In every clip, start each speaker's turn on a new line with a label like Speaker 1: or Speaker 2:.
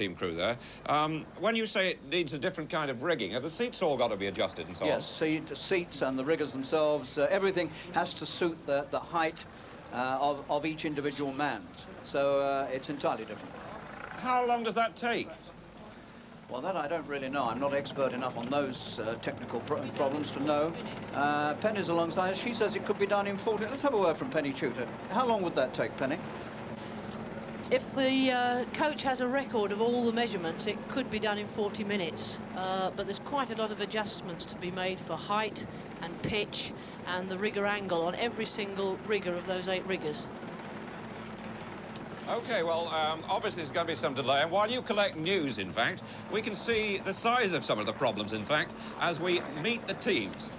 Speaker 1: team crew there. When you say it needs a different kind of rigging, have the seats all got to be adjusted and so on?
Speaker 2: Yes, the seats and the riggers themselves, everything has to suit the height of each individual man. So it's entirely different.
Speaker 1: How long does that take?
Speaker 2: Well, that I don't really know. I'm not expert enough on those technical problems to know. Penny's alongside us. She says it could be done in 40. Let's have a word from Penny Chuter. How long would that take, Penny?
Speaker 3: If the coach has a record of all the measurements, it could be done in 40 minutes. But there's quite a lot of adjustments to be made for height and pitch and the rigger angle on every single rigger of those 8 riggers.
Speaker 1: OK, well, obviously there's going to be some delay. And while you collect news, in fact, we can see the size of some of the problems, in fact, as we meet the teams.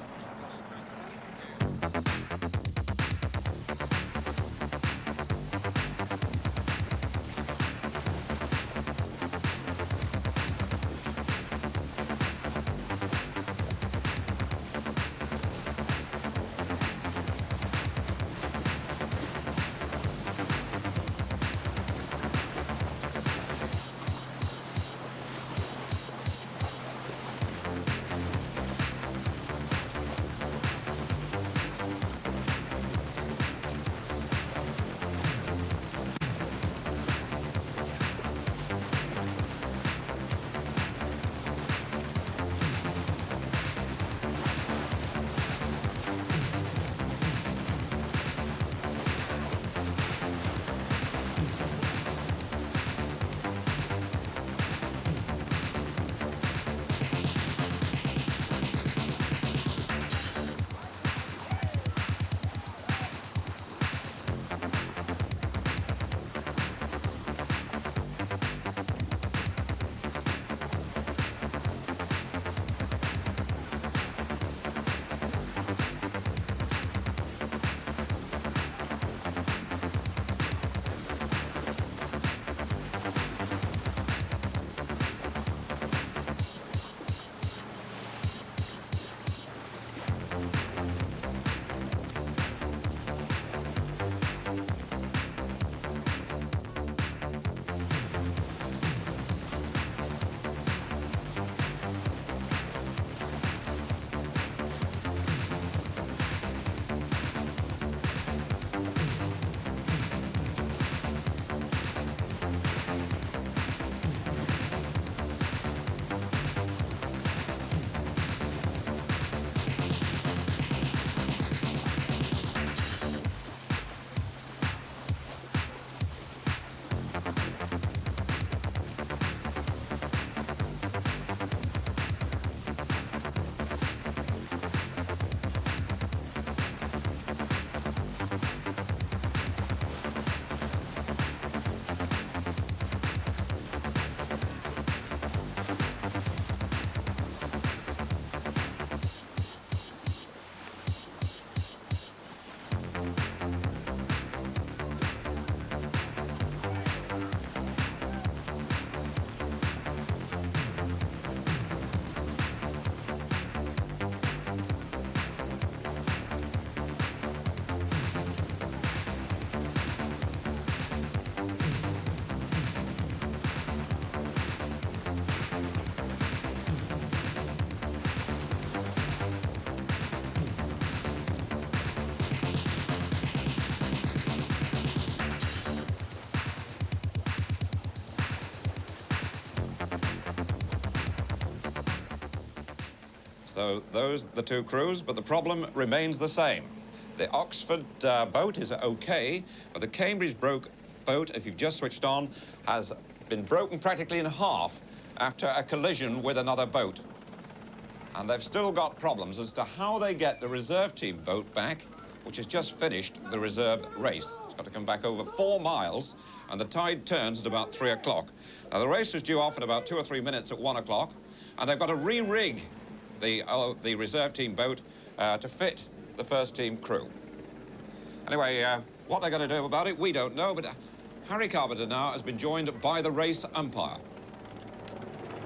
Speaker 1: So those are the 2 crews, but the problem remains the same. The Oxford boat is OK, but the Cambridge boat, if you've just switched on, has been broken practically in half after a collision with another boat. And they've still got problems as to how they get the reserve team boat back, which has just finished the reserve race. It's got to come back over 4 miles, and the tide turns at about 3 o'clock. Now, the race was due off in about 2 or 3 minutes at 1 o'clock, and they've got to re-rig the reserve team boat to fit the first team crew. Anyway, what they're going to do about it, we don't know, but Harry Carpenter now has been joined by the race umpire.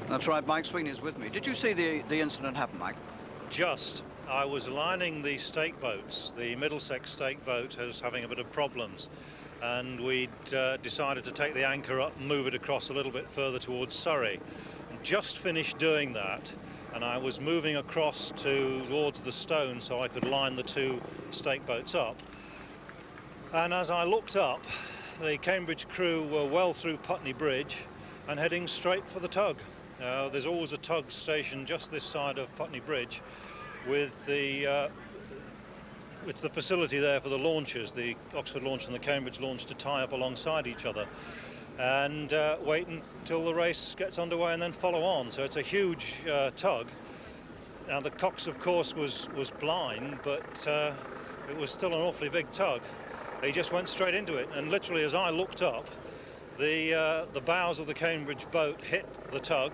Speaker 2: That's right, Mike Sweeney is with me. Did you see the incident happen, Mike?
Speaker 4: Just. I was aligning the stake boats. The Middlesex stake boat was having a bit of problems. and we'd decided to take the anchor up and move it across a little bit further towards Surrey. And just finished doing that, and I was moving across towards the stone so I could line the two stake boats up. And as I looked up, the Cambridge crew were well through Putney Bridge and heading straight for the tug. There's always a tug station just this side of Putney Bridge with the it's the facility there for the launches, the Oxford launch and the Cambridge launch, to tie up alongside each other and wait until the race gets underway and then follow on. So it's a huge tug. Now the Cox, of course, was blind, but it was still an awfully big tug. He just went straight into it, and literally as I looked up, the bows of the Cambridge boat hit the tug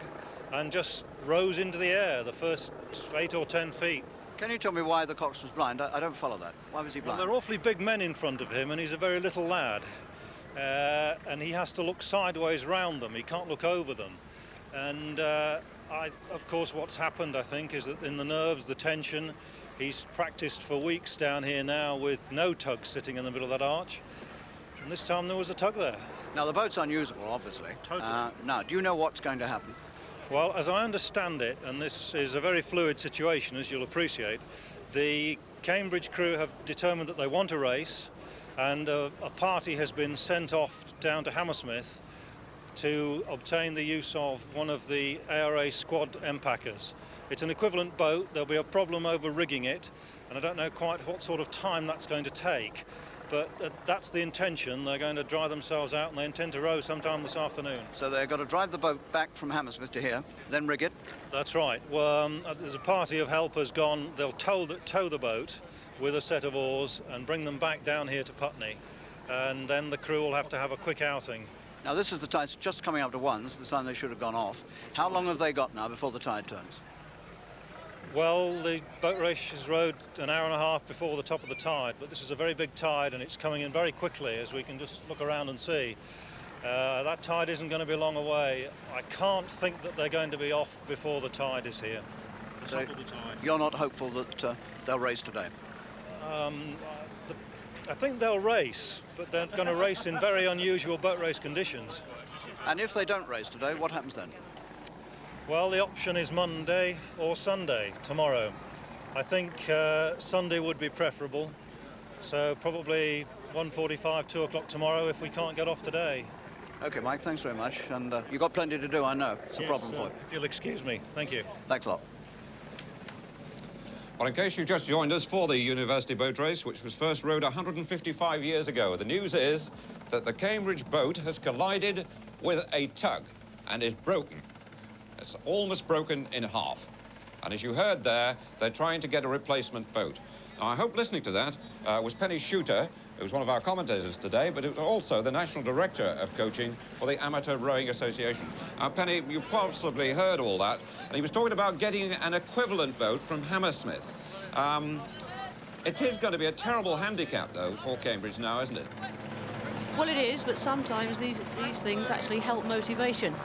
Speaker 4: and just rose into the air the first 8 or 10 feet.
Speaker 2: Can you tell me why the Cox was blind? I don't follow that. Why was he blind?
Speaker 4: Well, there are awfully big men in front of him, and he's a very little lad. And he has to look sideways round them. He can't look over them. And of course, what's happened, I think, is that in the nerves, the tension, he's practiced for weeks down here now with no tug sitting in the middle of that arch. And this time there was a tug there.
Speaker 2: Now, the boat's unusable, obviously.
Speaker 4: Totally.
Speaker 2: Now, do you know what's going to happen?
Speaker 4: Well, as I understand it, and this is a very fluid situation, as you'll appreciate, the Cambridge crew have determined that they want a race, and a party has been sent off down to Hammersmith to obtain the use of one of the ARA squad empackers. It's an equivalent boat. There'll be a problem over rigging it, and I don't know quite what sort of time that's going to take. But that's the intention. They're going to dry themselves out, and they intend to row sometime this afternoon.
Speaker 2: So they're going to drive the boat back from Hammersmith to here, then rig it?
Speaker 4: That's right. Well, there's a party of helpers gone. They'll tow the boat with a set of oars and bring them back down here to Putney. And then the crew will have to have a quick outing.
Speaker 2: Now, this is the tide just coming up to ones, the time they should have gone off. How long have they got now before the tide turns?
Speaker 4: Well, the boat race is rowed an hour and a half before the top of the tide, but this is a very big tide and it's coming in very quickly, as we can just look around and see. That tide isn't going to be long away. I can't think that they're going to be off before the tide is here. The top of the tide.
Speaker 2: You're not hopeful that they'll race today?
Speaker 4: I think they'll race, but they're going to race in very unusual boat race conditions.
Speaker 2: And if they don't race today, what happens then?
Speaker 4: Well, the option is Monday or Sunday, tomorrow. I think Sunday would be preferable, so probably 1:45, 2 o'clock tomorrow if we can't get off today.
Speaker 2: OK, Mike, thanks very much. And you've got plenty to do, I know. It's a problem for you.
Speaker 4: If you'll excuse me. Thank you.
Speaker 2: Thanks a lot.
Speaker 1: Well, in case you've just joined us for the University Boat Race, which was first rowed 155 years ago, the news is that the Cambridge boat has collided with a tug and is broken. It's almost broken in half. And as you heard there, they're trying to get a replacement boat. Now, I hope listening to that was Penny Chuter, who's one of our commentators today, but it was also the National Director of Coaching for the Amateur Rowing Association. Penny, you possibly heard all that, and he was talking about getting an equivalent boat from Hammersmith. It is going to be a terrible handicap, though, for Cambridge now, isn't it?
Speaker 3: Well, it is, but sometimes these things actually help motivation.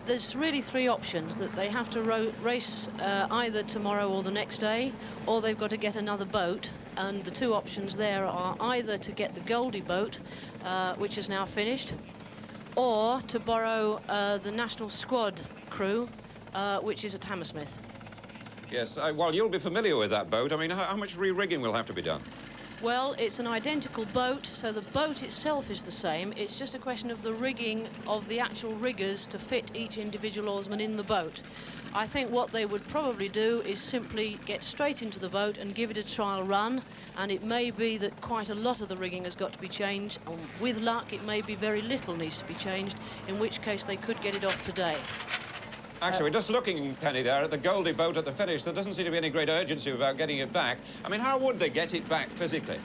Speaker 3: There's really three options: that they have to race either tomorrow or the next day, or they've got to get another boat. And the two options there are either to get the Goldie boat, which is now finished, or to borrow the National Squad crew, which is at Hammersmith.
Speaker 1: Yes, well, you'll be familiar with that boat. I mean, how much re-rigging will have to be done?
Speaker 3: Well, it's an identical boat, so the boat itself is the same. It's just a question of the rigging of the actual riggers to fit each individual oarsman in the boat. I think what they would probably do is simply get straight into the boat and give it a trial run, and it may be that quite a lot of the rigging has got to be changed, and with luck it may be very little needs to be changed, in which case they could get it off today.
Speaker 1: Actually, just looking, Penny, there at the Goldie boat at the finish, there doesn't seem to be any great urgency about getting it back. I mean, how would they get it back physically?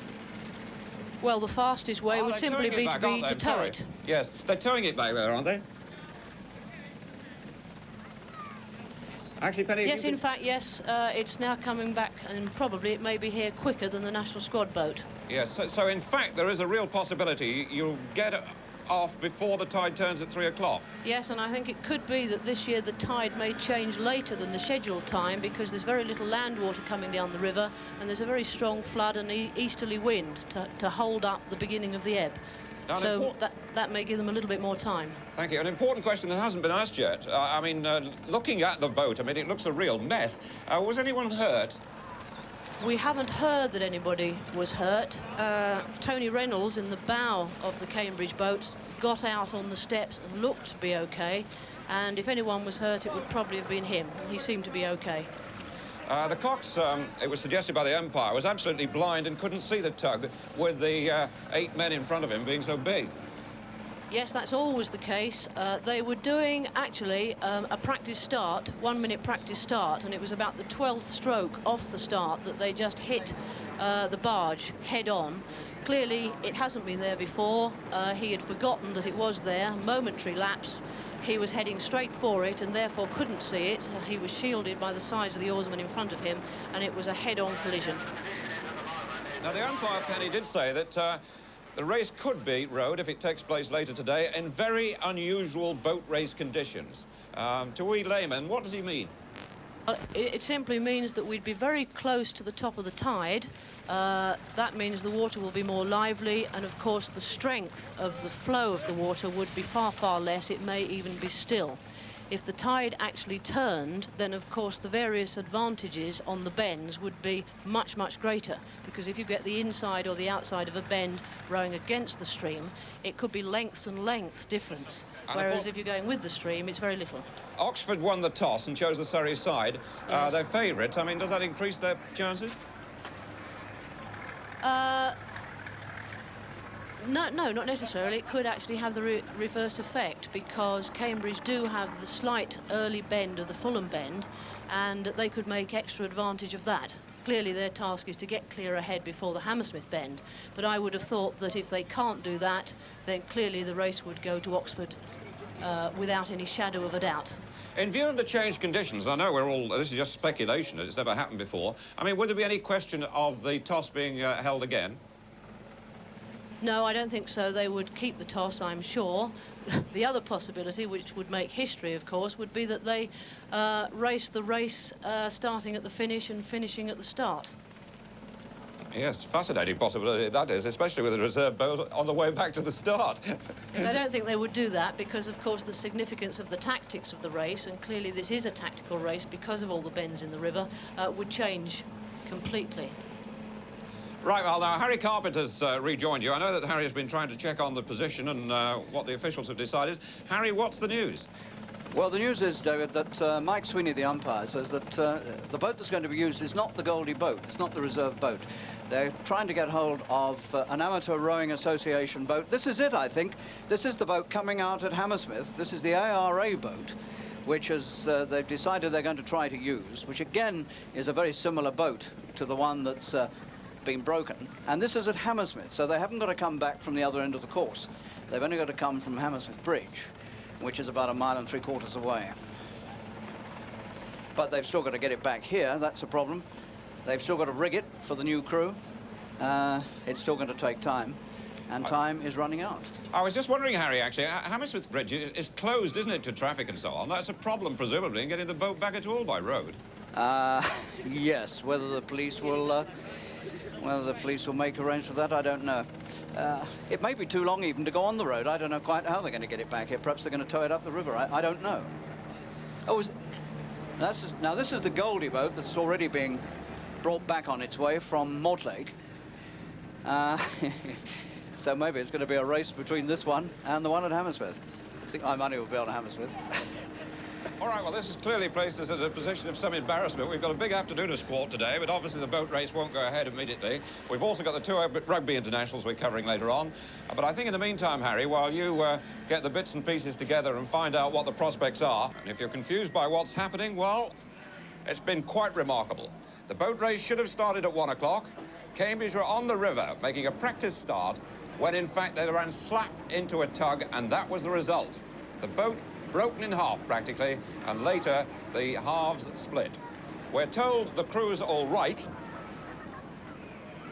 Speaker 3: Well, the fastest way would simply be to tow it.
Speaker 1: Yes, they're towing it back there, aren't they? Actually, Penny...
Speaker 3: Yes, in fact, yes. It's now coming back, and probably it may be here quicker than the National Squad boat.
Speaker 1: Yes, so in fact, there is a real possibility you'll get off before the tide turns at 3 o'clock.
Speaker 3: Yes, and I think it could be that this year the tide may change later than the scheduled time because there's very little land water coming down the river and there's a very strong flood and easterly wind to hold up the beginning of the ebb. So that may give them a little bit more time.
Speaker 1: Thank you. An important question that hasn't been asked yet. I mean, looking at the boat, I mean, it looks a real mess. Was anyone hurt?
Speaker 3: We haven't heard that anybody was hurt. Tony Reynolds in the bow of the Cambridge boat got out on the steps and looked to be okay. And if anyone was hurt, it would probably have been him. He seemed to be okay.
Speaker 1: The cox, it was suggested by the umpire, was absolutely blind and couldn't see the tug with the 8 men in front of him being so big.
Speaker 3: Yes, that's always the case. They were doing, actually, a practice start, 1 minute practice start, and it was about the 12th stroke off the start that they just hit the barge head on. Clearly, it hasn't been there before. He had forgotten that it was there, momentary lapse. He was heading straight for it and therefore couldn't see it. He was shielded by the sides of the oarsmen in front of him, and it was a head-on collision.
Speaker 1: Now, the umpire, Penny, did say that the race could be rowed, if it takes place later today, in very unusual boat race conditions. To we laymen, what does he mean?
Speaker 3: It simply means that we'd be very close to the top of the tide. That means the water will be more lively, and of course the strength of the flow of the water would be far, far less. It may even be still. If the tide actually turned, then of course the various advantages on the bends would be much, much greater, because if you get the inside or the outside of a bend rowing against the stream, it could be lengths and lengths difference, whereas if you're going with the stream, it's very little.
Speaker 1: Oxford won the toss and chose the Surrey side.
Speaker 3: Yes.
Speaker 1: They're favourites. I mean, does that increase their chances?
Speaker 3: No, not necessarily. It could actually have the reverse effect, because Cambridge do have the slight early bend of the Fulham bend, and they could make extra advantage of that. Clearly their task is to get clear ahead before the Hammersmith bend, but I would have thought that if they can't do that, then clearly the race would go to Oxford without any shadow of a doubt.
Speaker 1: In view of the changed conditions, I know this is just speculation, it's never happened before. I mean, would there be any question of the toss being held again?
Speaker 3: No, I don't think so. They would keep the toss, I'm sure. The other possibility, which would make history, of course, would be that they race the race starting at the finish and finishing at the start.
Speaker 1: Yes, fascinating possibility that is, especially with the reserve boat on the way back to the start.
Speaker 3: Yes, I don't think they would do that because, of course, the significance of the tactics of the race, and clearly this is a tactical race because of all the bends in the river, would change completely.
Speaker 1: Right, well, now, Harry Carpenter's rejoined you. I know that Harry has been trying to check on the position and what the officials have decided. Harry, what's the news?
Speaker 2: Well, the news is, David, that Mike Sweeney, the umpire, says that the boat that's going to be used is not the Goldie boat. It's not the reserve boat. They're trying to get hold of an amateur rowing association boat. This is it, I think. This is the boat coming out at Hammersmith. This is the ARA boat, which is, they've decided they're going to try to use, which again is a very similar boat to the one that's been broken. And this is at Hammersmith, so they haven't got to come back from the other end of the course. They've only got to come from Hammersmith Bridge, which is about 1.75 miles away. But they've still got to get it back here. That's a problem. They've still got to rig it for the new crew. It's still going to take time, and time is running out.
Speaker 1: I was just wondering, Harry, actually, Hammersmith Bridge is closed, isn't it, to traffic and so on? That's a problem, presumably, in getting the boat back at all by road.
Speaker 2: Yes, whether the police will make arrangements for that, I don't know. It may be too long even to go on the road. I don't know quite how they're going to get it back here. Perhaps they're going to tow it up the river. I don't know. Oh, now this is the Goldie boat that's already being brought back on its way from Mortlake. So maybe it's going to be a race between this one and the one at Hammersmith. I think my money will be on Hammersmith.
Speaker 1: All right, well, this has clearly placed us in a position of some embarrassment. We've got a big afternoon of sport today, but obviously the boat race won't go ahead immediately. We've also got the two rugby internationals we're covering later on. But I think in the meantime, Harry, while you get the bits and pieces together and find out what the prospects are, and if you're confused by what's happening, well, it's been quite remarkable. The boat race should have started at 1 o'clock. Cambridge were on the river making a practice start when, in fact, they ran slap into a tug, and that was the result. The boat broken in half, practically, and later the halves split. We're told the crew's all right,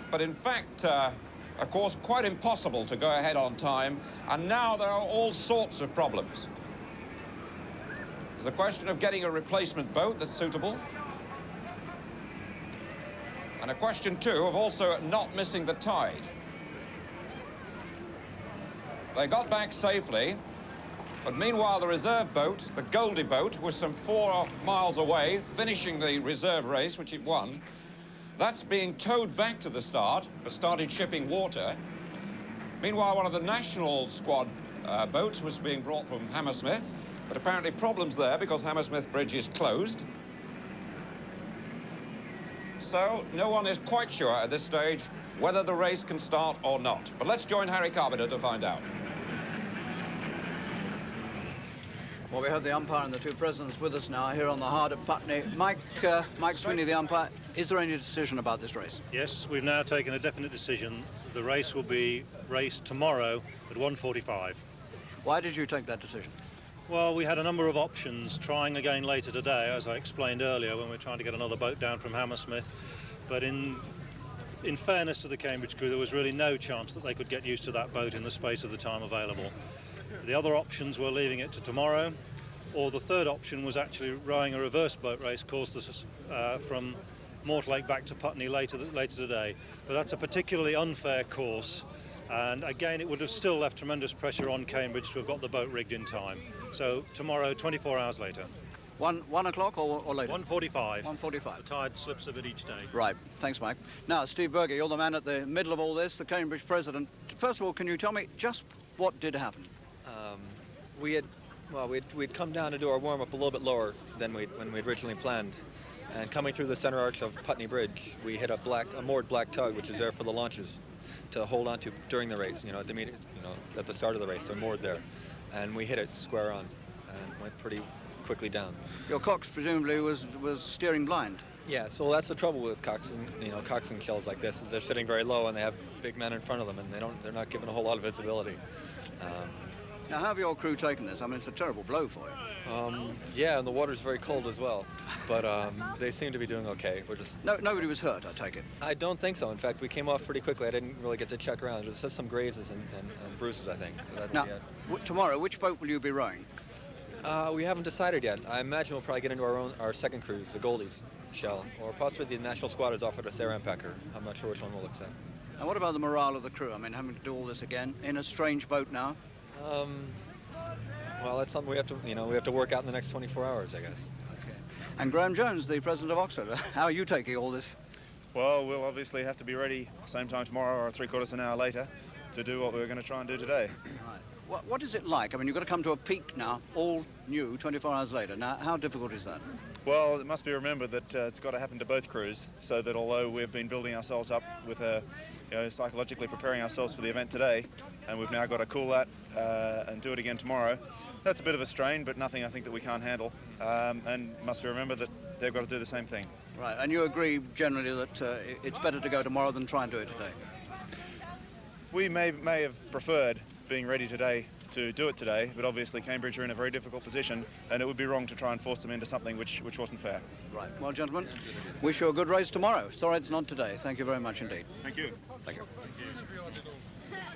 Speaker 1: but in fact, Of course, quite impossible to go ahead on time, and now there are all sorts of problems. There's a question of getting a replacement boat that's suitable. And a question, too, of also not missing the tide. They got back safely, but meanwhile the reserve boat, the Goldie boat, was some 4 miles away, finishing the reserve race, which it won. That's being towed back to the start, but started shipping water. Meanwhile, one of the national squad boats was being brought from Hammersmith, but apparently problems there because Hammersmith Bridge is closed. So no one is quite sure at this stage whether the race can start or not. But let's join Harry Carpenter to find out.
Speaker 2: Well, we have the umpire and the 2 presidents with us now here on the hard at Putney. Mike Sweeney, the umpire, is there any decision about this race?
Speaker 4: Yes, we've now taken a definite decision. The race will be raced tomorrow at 1:45.
Speaker 2: Why did you take that decision?
Speaker 4: Well, we had a number of options, trying again later today, as I explained earlier, when we were trying to get another boat down from Hammersmith. But in fairness to the Cambridge crew, there was really no chance that they could get used to that boat in the space of the time available. The other options were leaving it to tomorrow, or the third option was actually rowing a reverse boat race course from Mortlake back to Putney later today. But that's a particularly unfair course, and again it would have still left tremendous pressure on Cambridge to have got the boat rigged in time. So tomorrow, 24 hours later.
Speaker 2: 1 o'clock or later?
Speaker 4: 1:45.
Speaker 2: 1:45.
Speaker 4: The tide slips a bit each day.
Speaker 2: Right. Thanks, Mike. Now, Steve Berger, you're the man at the middle of all this, the Cambridge president. First of all, can you tell me just what did happen?
Speaker 5: We'd come down to do our warm-up a little bit lower than when we'd originally planned. And coming through the center arch of Putney Bridge, we hit a moored black tug, which is there for the launches to hold on to during the race, at the start of the race, they're moored there. And we hit it square on and went pretty quickly down.
Speaker 2: Your cox presumably was steering blind.
Speaker 5: Yeah, so that's the trouble with coxswain shells like this, is they're sitting very low and they have big men in front of them, and they're not given a whole lot of visibility.
Speaker 2: Now, how have your crew taken this? I mean, it's a terrible blow for you.
Speaker 5: Yeah, and the water's very cold as well, but they seem to be doing okay.
Speaker 2: Nobody was hurt, I take it?
Speaker 5: I don't think so. In fact, we came off pretty quickly. I didn't really get to check around. There's just some grazes and bruises, I think.
Speaker 2: Now, tomorrow, which boat will you be rowing?
Speaker 5: We haven't decided yet. I imagine we'll probably get into our second cruise, the Goldies shell, or possibly the national squad has offered us their Ampacker. I'm not sure which one we'll accept.
Speaker 2: And what about the morale of the crew? I mean, having to do all this again in a strange boat now?
Speaker 5: Well, that's something we have to work out in the next 24 hours, I guess.
Speaker 2: Okay. And Graham Jones, the president of Oxford, how are you taking all this?
Speaker 6: Well, we'll obviously have to be ready same time tomorrow or 3/4 an hour later to do what we're going to try and do today.
Speaker 2: Right. What is it like? I mean, you've got to come to a peak now, all new, 24 hours later. Now, how difficult is that?
Speaker 6: Well, it must be remembered that it's got to happen to both crews, so that although we've been building ourselves up with psychologically preparing ourselves for the event today, and we've now got to cool that and do it again tomorrow, that's a bit of a strain, but nothing I think that we can't handle. And it must be remembered that they've got to do the same thing.
Speaker 2: Right, and you agree generally that it's better to go tomorrow than try and do it today?
Speaker 6: We may have preferred being ready today to do it today, but obviously Cambridge are in a very difficult position, and it would be wrong to try and force them into something which wasn't fair.
Speaker 2: Right. Well, gentlemen, wish you a good race tomorrow. Sorry it's not today. Thank you very much indeed.
Speaker 6: Thank you.
Speaker 2: Thank you.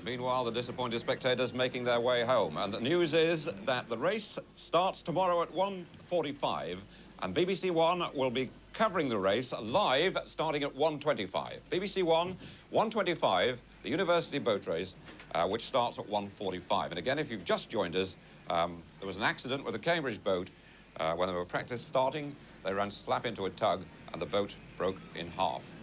Speaker 1: Meanwhile, the disappointed spectators making their way home. And the news is that the race starts tomorrow at 1:45, and BBC One will be covering the race live starting at 1:25. BBC One, 1:25, the University Boat Race, which starts at 1:45. And again, if you've just joined us, there was an accident with a Cambridge boat. When they were practice starting, they ran slap into a tug, and the boat broke in half.